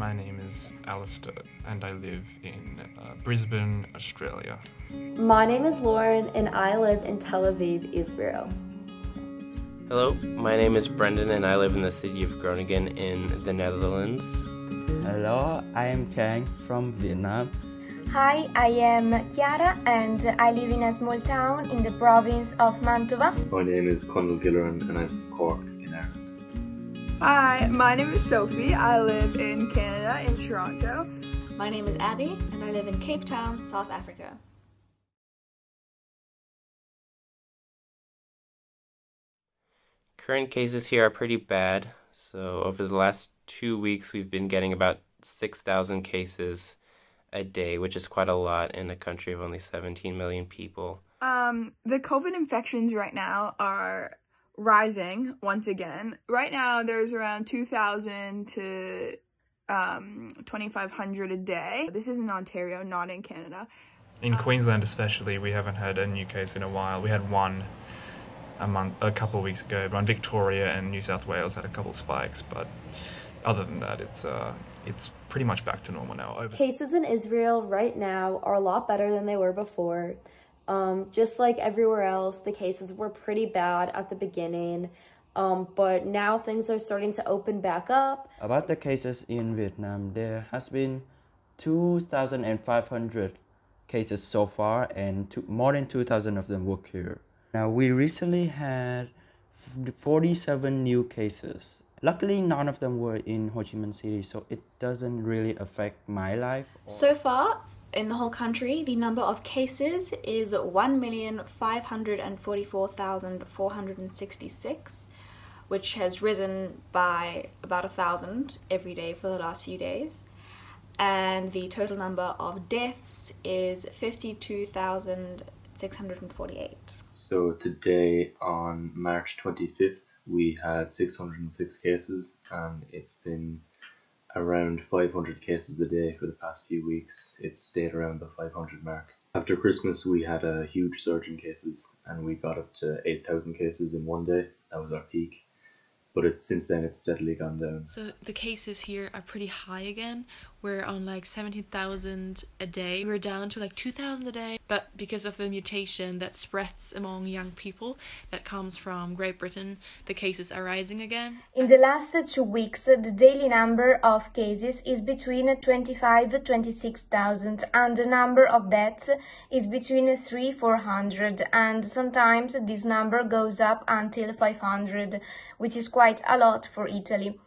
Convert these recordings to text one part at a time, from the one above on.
My name is Alistair and I live in Brisbane, Australia. My name is Lauren and I live in Tel Aviv, Israel. Hello, my name is Brendan and I live in the city of Groningen in the Netherlands. Hello, I am Kang from Vietnam. Hi, I am Chiara and I live in a small town in the province of Mantova. My name is Conal Gilleran and I'm from Cork in Ireland. Hi, my name is Sophie. I live in Canada, in Toronto. My name is Abby and I live in Cape Town, South Africa. Current cases here are pretty bad. So over the last 2 weeks, we've been getting about 6,000 cases a day, which is quite a lot in a country of only 17 million people. The COVID infections right now are rising once again. Right now, there's around 2,000 to 2,500 a day. This is in Ontario, not in Canada. In Queensland especially, we haven't had a new case in a while. We had one a couple of weeks ago, but Victoria and New South Wales had a couple of spikes, but other than that, it's pretty much back to normal now. Cases in Israel right now are a lot better than they were before. Just like everywhere else, the cases were pretty bad at the beginning, but now things are starting to open back up. About the cases in Vietnam, there has been 2,500 cases so far, and more than 2,000 of them were cured. Now, we recently had 47 new cases. Luckily, none of them were in Ho Chi Minh City, so it doesn't really affect my life. So far, in the whole country, the number of cases is 1,544,466, which has risen by about 1,000 every day for the last few days. And the total number of deaths is 52,648. So today, on March 25th, we had 606 cases, and it's been around 500 cases a day for the past few weeks. It's stayed around the 500 mark. After Christmas, we had a huge surge in cases, and we got up to 8,000 cases in one day. That was our peak. But since then, it's steadily gone down. So the cases here are pretty high again. We're on like 17,000 a day. We're down to like 2,000 a day. But because of the mutation that spreads among young people that comes from Great Britain, the cases are rising again. In the last 2 weeks, the daily number of cases is between 25,000 and 26,000, and the number of deaths is between 300-400, and sometimes this number goes up until 500, which is quite a lot for Italy.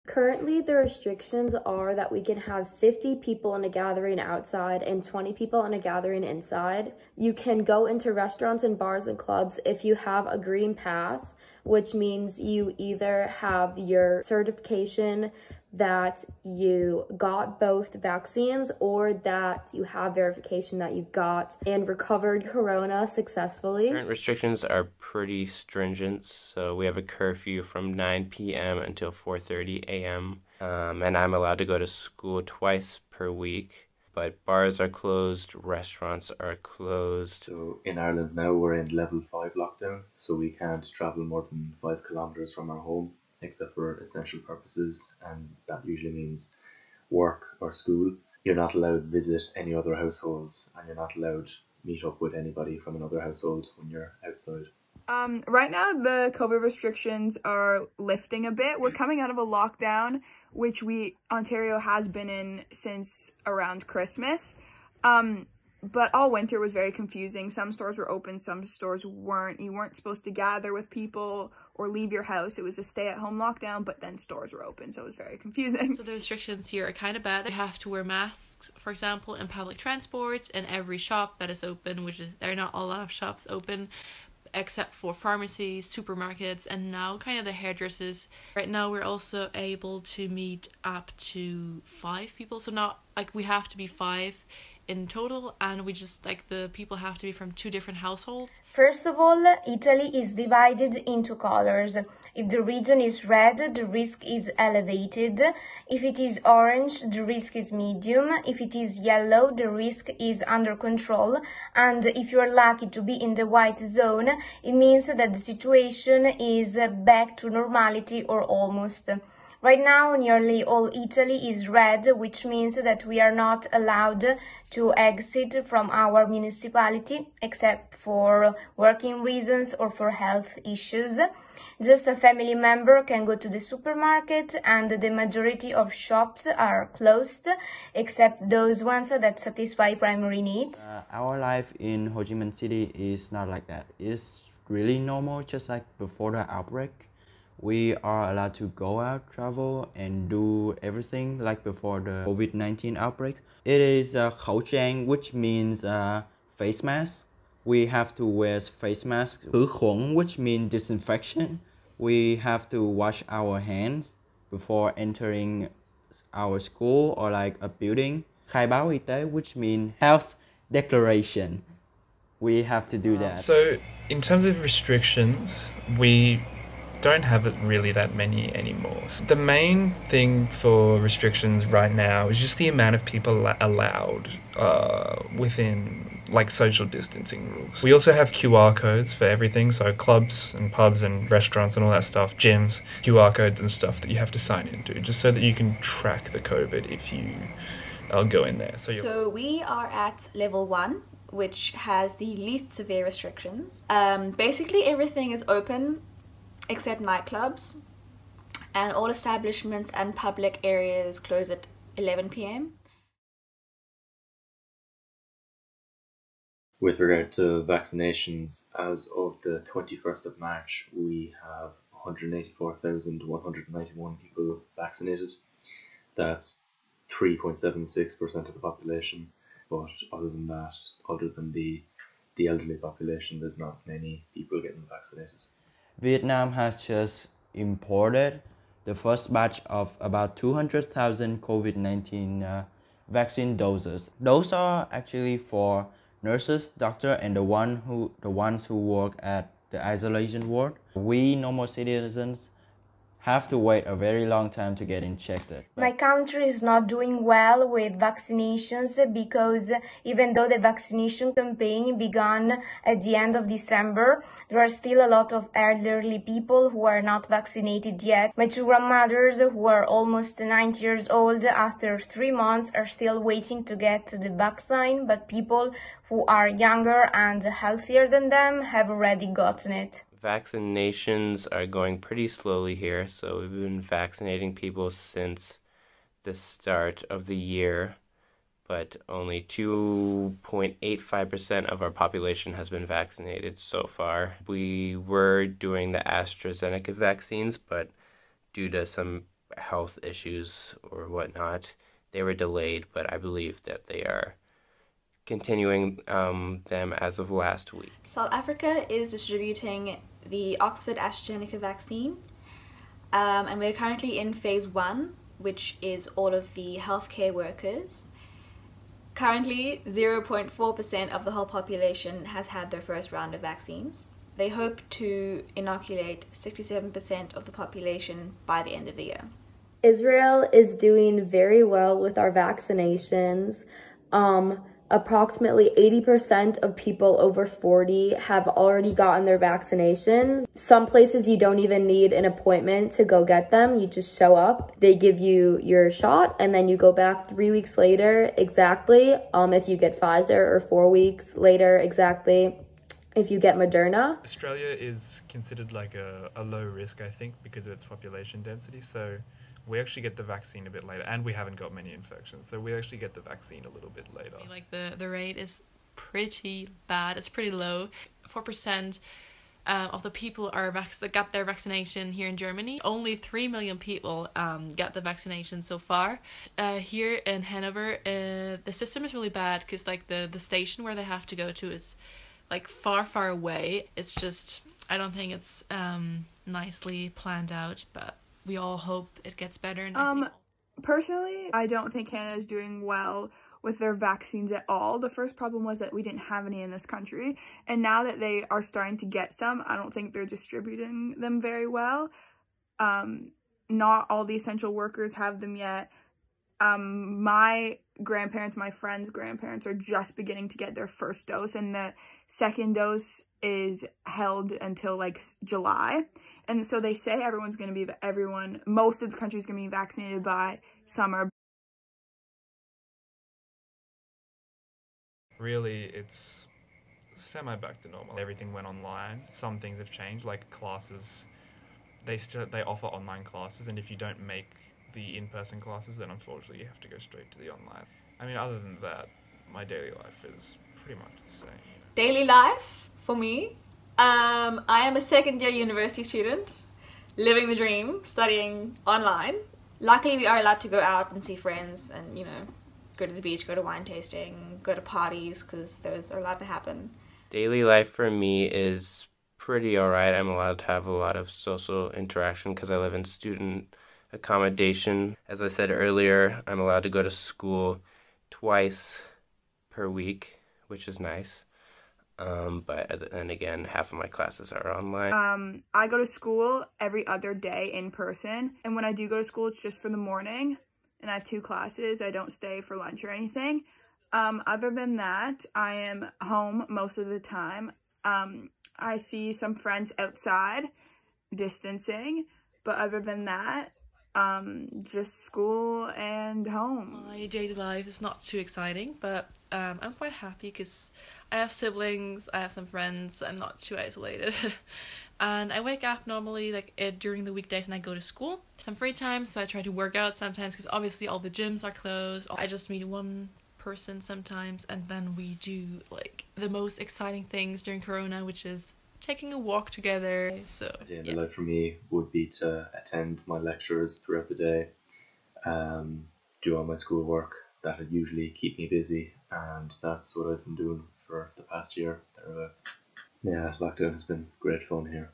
Currently, the restrictions are that we can have 50 people in a gathering outside and 20 people in a gathering inside. You can go into restaurants and bars and clubs if you have a green pass, which means you either have your certification that you got both vaccines or that you have verification that you got and recovered corona successfully. Current restrictions are pretty stringent, so we have a curfew from 9 p.m. until 4:30 a.m. And I'm allowed to go to school twice per week, but bars are closed, restaurants are closed. So in Ireland now, we're in level 5 lockdown, so we can't travel more than 5 kilometres from our home, except for essential purposes, and that usually means work or school. You're not allowed to visit any other households, and you're not allowed to meet up with anybody from another household when you're outside. Right now, the COVID restrictions are lifting a bit. We're coming out of a lockdown, which Ontario has been in since around Christmas. But all winter was very confusing. Some stores were open, some stores weren't. You weren't supposed to gather with people or leave your house. It was a stay-at-home lockdown, but then stores were open, so it was very confusing. So the restrictions here are kind of bad. They have to wear masks, for example, in public transport, in every shop that is open, which is, there are not a lot of shops open, except for pharmacies, supermarkets, and now kind of the hairdressers. Right now we're also able to meet up to 5 people, so not like we have to be 5 in total, and we just like the people have to be from 2 different households. First of all, Italy is divided into colors. If the region is red, the risk is elevated. If it is orange, the risk is medium. If it is yellow, the risk is under control. And if you are lucky to be in the white zone, it means that the situation is back to normality or almost. Right now, nearly all Italy is red, which means that we are not allowed to exit from our municipality, except for working reasons or for health issues. Just a family member can go to the supermarket, and the majority of shops are closed, except those ones that satisfy primary needs. Our life in Ho Chi Minh City is not like that. It's really normal, just like before the outbreak. We are allowed to go out, travel, and do everything like before the COVID-19 outbreak. It is khẩu trang, which means face mask. We have to wear face mask. Khử khuẩn, which means disinfection. We have to wash our hands before entering our school or like a building. Khai báo y tế, which means health declaration. We have to do that. So in terms of restrictions, we don't have really that many anymore. The main thing for restrictions right now is just the amount of people allowed within like social distancing rules. We also have QR codes for everything, so clubs and pubs and restaurants and all that stuff, gyms, QR codes and stuff that you have to sign into, just so that you can track the COVID if you go in there. So we are at level 1, which has the least severe restrictions. Basically everything is open except nightclubs, and all establishments and public areas close at 11 p.m. With regard to vaccinations, as of the 21st of March, we have 184,191 people vaccinated. That's 3.76% of the population. But other than that, other than the elderly population, there's not many people getting vaccinated. Vietnam has just imported the first batch of about 200,000 COVID-19 vaccine doses. Those are actually for nurses, doctors, and the ones who work at the isolation ward. We normal citizens have to wait a very long time to get injected. My country is not doing well with vaccinations because even though the vaccination campaign began at the end of December, there are still a lot of elderly people who are not vaccinated yet. My two grandmothers, who are almost 90 years old, after 3 months are still waiting to get the vaccine, but people who are younger and healthier than them have already gotten it. Vaccinations are going pretty slowly here, so we've been vaccinating people since the start of the year, but only 2.85% of our population has been vaccinated so far. We were doing the AstraZeneca vaccines, but due to some health issues or whatnot, they were delayed, but I believe that they are continuing them as of last week. South Africa is distributing the Oxford AstraZeneca vaccine, and we're currently in phase 1, which is all of the healthcare workers. Currently, 0.4% of the whole population has had their first round of vaccines. They hope to inoculate 67% of the population by the end of the year. Israel is doing very well with our vaccinations. Approximately 80% of people over 40 have already gotten their vaccinations. Some places you don't even need an appointment to go get them. You just show up, they give you your shot, and then you go back 3 weeks later exactly if you get Pfizer, or 4 weeks later exactly if you get Moderna. Australia is considered like a low risk, I think, because of its population density. So we actually get the vaccine a bit later, and we haven't got many infections, so we actually get the vaccine a little bit later. Like the rate is pretty bad. It's pretty low. 4% of the people that got their vaccination here in Germany. Only 3 million people got the vaccination so far. Here in Hanover, the system is really bad because like the station where they have to go to is like far away. It's just, I don't think it's nicely planned out, but we all hope it gets better. And personally, I don't think Canada is doing well with their vaccines at all. The first problem was that we didn't have any in this country, and now that they are starting to get some, I don't think they're distributing them very well. Not all the essential workers have them yet. My grandparents, my friends' grandparents are just beginning to get their first dose, and the second dose is held until like July. And so they say most of the country is going to be vaccinated by summer. Really, it's semi back to normal. Everything went online. Some things have changed, like classes. They offer online classes, and if you don't make the in-person classes, then unfortunately you have to go straight to the online. I mean, other than that, my daily life is pretty much the same. Daily life for me, I am a second-year university student, living the dream, studying online. Luckily, we are allowed to go out and see friends and, you know, go to the beach, go to wine tasting, go to parties, because those are allowed to happen. Daily life for me is pretty alright. I'm allowed to have a lot of social interaction because I live in student accommodation. As I said earlier, I'm allowed to go to school twice per week, which is nice. But then again, half of my classes are online. I go to school every other day in person, and when I do go to school, it's just for the morning, and I have 2 classes. I don't stay for lunch or anything. Other than that, I am home most of the time. I see some friends outside, distancing, but other than that, just school and home. My daily life is not too exciting, but I'm quite happy because I have siblings, I have some friends, I'm not too isolated. And I wake up normally during the weekdays and I go to school. Some free time, so I try to work out sometimes because obviously all the gyms are closed. I just meet one person sometimes, and then we do like the most exciting things during Corona, which is taking a walk together. So the life for me would be to attend my lectures throughout the day, do all my schoolwork. That would usually keep me busy, and that's what I've been doing for the past year, thereabouts. Yeah, lockdown has been great fun here.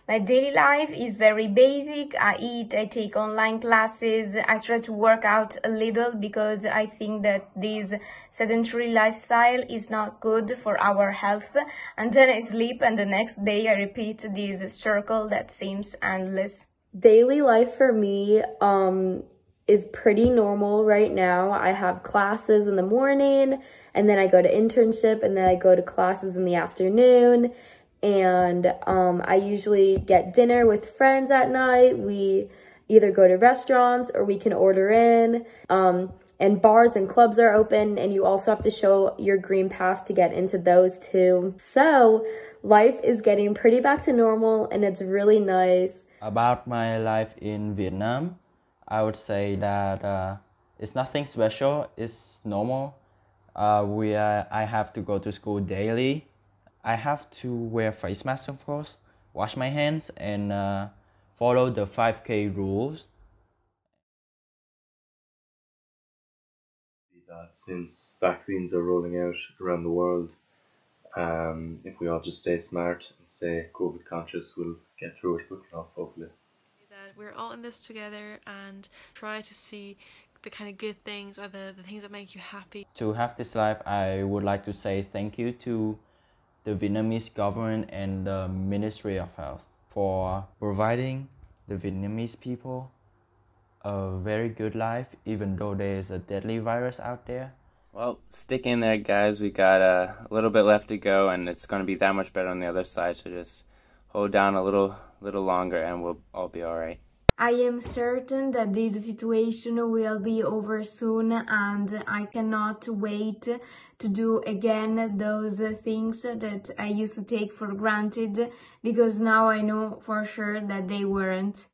My daily life is very basic. I eat, I take online classes, I try to work out a little because I think that this sedentary lifestyle is not good for our health. And then I sleep, and the next day I repeat this circle that seems endless. Daily life for me is pretty normal right now. I have classes in the morning, and then I go to internship, and then I go to classes in the afternoon. And I usually get dinner with friends at night. We either go to restaurants or we can order in. And bars and clubs are open, and you also have to show your green pass to get into those too. So life is getting pretty back to normal, and it's really nice. About my life in Vietnam, I would say that it's nothing special. It's normal. I have to go to school daily. I have to wear face masks, of course, wash my hands, and follow the 5K rules. That since vaccines are rolling out around the world, if we all just stay smart and stay COVID conscious, we'll get through it quick enough, hopefully. That we're all in this together and try to see the kind of good things or the things that make you happy. To have this life, I would like to say thank you to the Vietnamese government and the Ministry of Health for providing the Vietnamese people a very good life, even though there is a deadly virus out there. Well, stick in there, guys. We got a little bit left to go, and it's going to be that much better on the other side, so just hold down a little longer and we'll all be all right. I am certain that this situation will be over soon, and I cannot wait to do again those things that I used to take for granted, because now I know for sure that they weren't.